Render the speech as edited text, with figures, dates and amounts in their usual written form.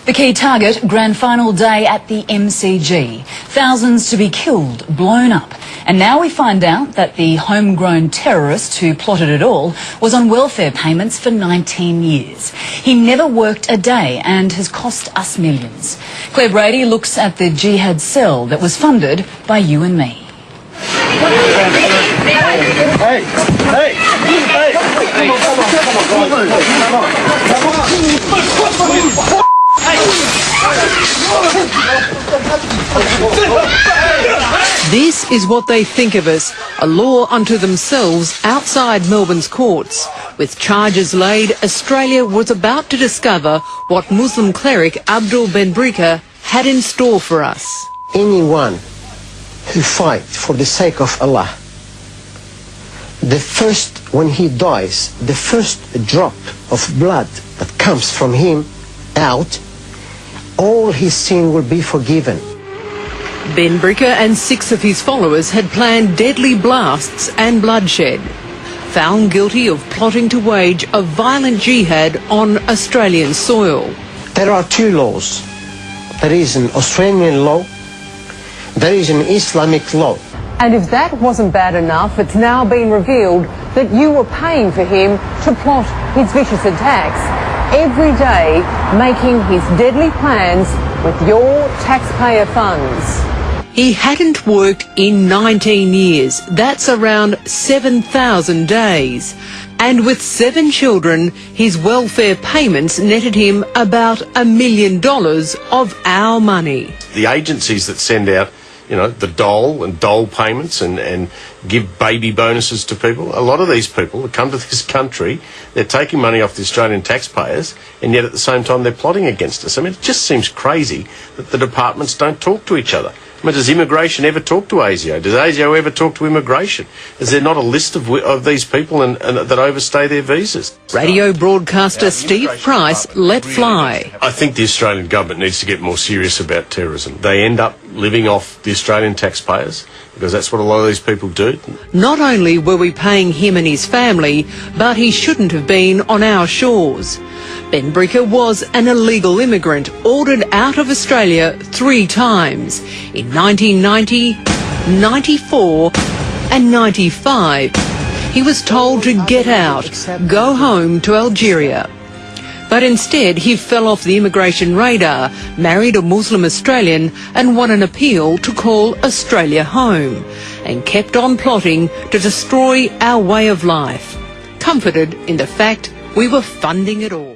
The key target, grand final day at the MCG. Thousands to be killed, blown up. And now we find out that the homegrown terrorist who plotted it all was on welfare payments for 19 years. He never worked a day and has cost us millions. Claire Brady looks at the jihad cell that was funded by you and me. This is what they think of us, a law unto themselves outside Melbourne's courts. With charges laid, Australia was about to discover what Muslim cleric Abdul Benbrika had in store for us. Anyone who fights for the sake of Allah, when he dies, the first drop of blood that comes from him out, all his sin will be forgiven. Benbrika and 6 of his followers had planned deadly blasts and bloodshed. Found guilty of plotting to wage a violent jihad on Australian soil. There are 2 laws. There is an Australian law, there is an Islamic law. And if that wasn't bad enough, it's now been revealed that you were paying for him to plot his vicious attacks, every day making his deadly plans with your taxpayer funds. He hadn't worked in 19 years. That's around 7,000 days. And with 7 children, his welfare payments netted him about $1 million of our money. The agencies that send out, the dole payments and give baby bonuses to people, a lot of these people that come to this country, they're taking money off the Australian taxpayers, and yet at the same time they're plotting against us. I mean, it just seems crazy that the departments don't talk to each other. I mean, does immigration ever talk to ASIO? Does ASIO ever talk to immigration? Is there not a list of these people and that overstay their visas? Radio broadcaster Steve Price let fly. I think the Australian government needs to get more serious about terrorism. They end up living off the Australian taxpayers because that's what a lot of these people do. Not only were we paying him and his family, but he shouldn't have been on our shores. Benbrika was an illegal immigrant ordered out of Australia 3 times, in 1990, 94 and 95. He was told to get out, go home to Algeria. But instead he fell off the immigration radar, married a Muslim Australian and won an appeal to call Australia home, and kept on plotting to destroy our way of life, comforted in the fact we were funding it all.